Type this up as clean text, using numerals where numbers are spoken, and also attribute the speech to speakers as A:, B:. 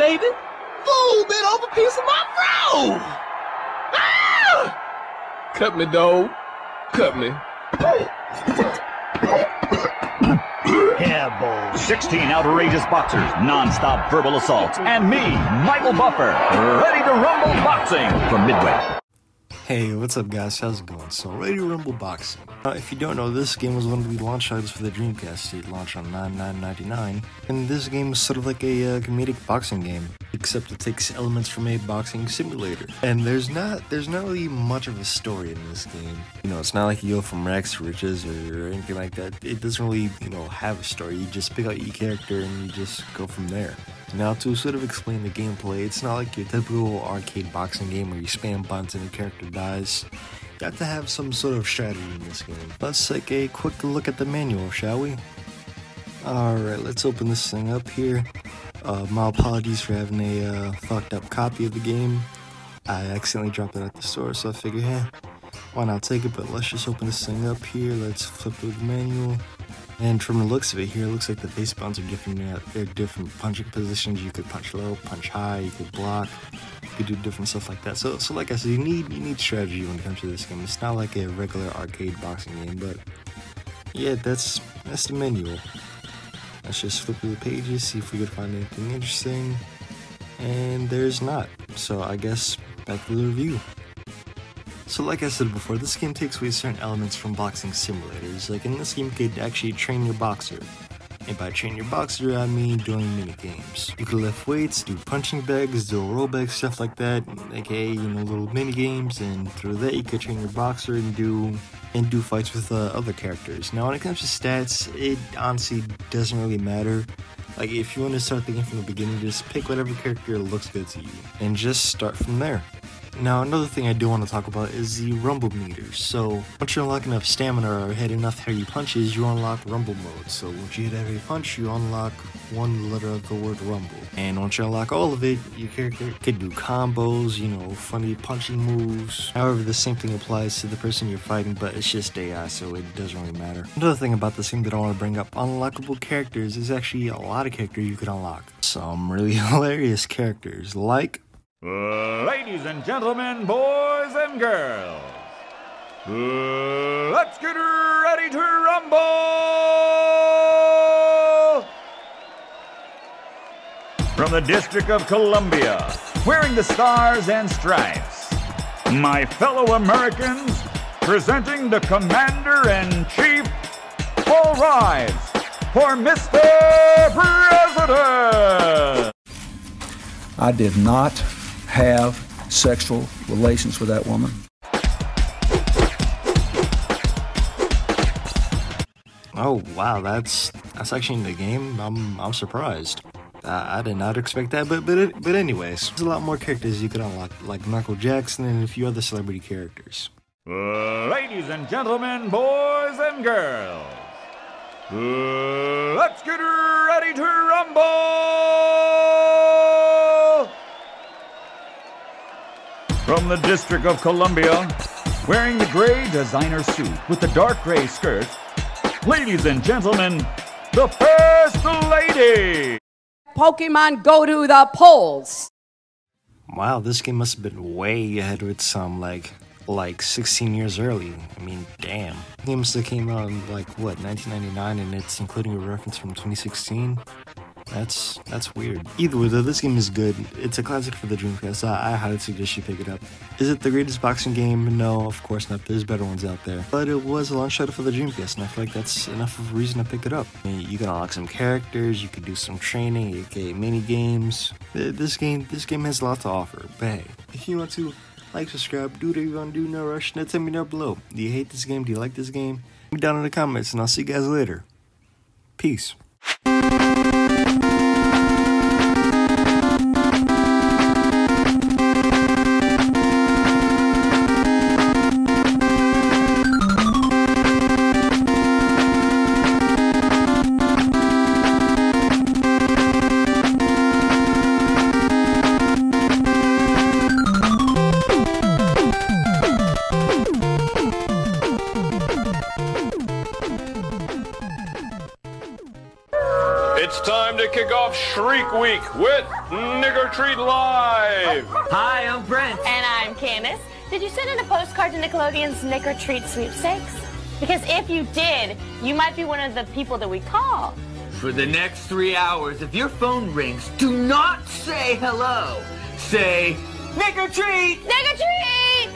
A: baby. Fool bit off a piece of my fro. Ah! Cut me, dog. Cut me.
B: Yeah, boy. 16 outrageous boxers, non-stop verbal assaults, and me, Michael Buffer, ready to rumble boxing from Midway.
C: Hey, what's up guys, how's it going? So, Ready to Rumble Boxing. If you don't know, this game was one of the launch titles for the Dreamcast. It launched on 9/9/99, and this game is sort of like a comedic boxing game, except it takes elements from a boxing simulator. And there's not really much of a story in this game. You know, it's not like you go from rags to riches or anything like that. It doesn't really, have a story. You just pick out your character and you just go from there. Now, to sort of explain the gameplay, it's not like your typical arcade boxing game where you spam buttons and your character dies. You have to have some sort of strategy in this game. Let's take a quick look at the manual, shall we? Alright, let's open this thing up here. My apologies for having a fucked up copy of the game. I accidentally dropped it at the store, so I figured, hey, why not take it? But let's just open this thing up here. Let's flip through the manual. And from the looks of it here, it looks like the face buttons are different. They're different punching positions. You could punch low, punch high, you could block, you could do different stuff like that. So like I said, you need strategy when it comes to this game. It's not like a regular arcade boxing game, but yeah, that's the manual. Let's just flip through the pages, see if we could find anything interesting. And there's not. So I guess back to the review. So like I said before, this game takes away certain elements from boxing simulators. Like in this game, you could actually train your boxer. And by train your boxer, I mean doing mini games. You could lift weights, do punching bags, do aerobics, stuff like that, aka little mini games. And through that, you could train your boxer and do fights with other characters. Now, when it comes to stats, it honestly doesn't really matter. Like if you want to start thinking from the beginning, just pick whatever character looks good to you and just start from there. Now, another thing I do want to talk about is the rumble meters. So, once you unlock enough stamina or hit enough heavy punches, you unlock rumble mode. So, once you hit a heavy punch, you unlock one letter of the word rumble. And once you unlock all of it, your character could do combos, funny punching moves. However, the same thing applies to the person you're fighting, but it's just AI, so it doesn't really matter. Another thing about this game that I want to bring up, unlockable characters, is actually a lot of characters you could unlock. Some really hilarious characters, like
B: Ladies and gentlemen, boys and girls, let's get ready to rumble! From the District of Columbia, wearing the stars and stripes, my fellow Americans, presenting the Commander-in-Chief. All rise for Mr. President!
D: I did not have sexual relations with that woman.
C: oh wow, that's actually in the game. I'm surprised. I did not expect that, but anyways, there's a lot more characters you could unlock, like Michael Jackson and a few other celebrity characters.
B: Ladies and gentlemen, boys and girls, let's get ready to rumble! From the District of Columbia, wearing the gray designer suit with the dark gray skirt, ladies and gentlemen, the First Lady!
E: Pokemon go to the polls!
C: Wow, this game must have been way ahead of its like 16 years early. I mean, damn. The game must have came out in, 1999, and it's including a reference from 2016? That's weird. Either way, though, this game is good. It's a classic for the Dreamcast. I highly suggest you pick it up. Is it the greatest boxing game? No, of course not. There's better ones out there. But it was a launch title for the Dreamcast, and I feel like that's enough of a reason to pick it up. I mean, you can unlock some characters, you can do some training, aka mini games. This game has a lot to offer. But hey, if you want to like, subscribe, do whatever you want to do, no rush. Now tell me down below. Do you hate this game? Do you like this game? Leave me down in the comments, and I'll see you guys later. Peace.
F: It's time to kick off Shriek Week with Nigger Treat Live.
G: Hi, I'm Brent.
H: And I'm Candace. Did you send in a postcard to Nickelodeon's Nigger Treat Sweepstakes? Because if you did, you might be one of the people that we call.
G: For the next 3 hours, if your phone rings, do not say hello. Say, Nigger Treat!
H: Nigger Treat!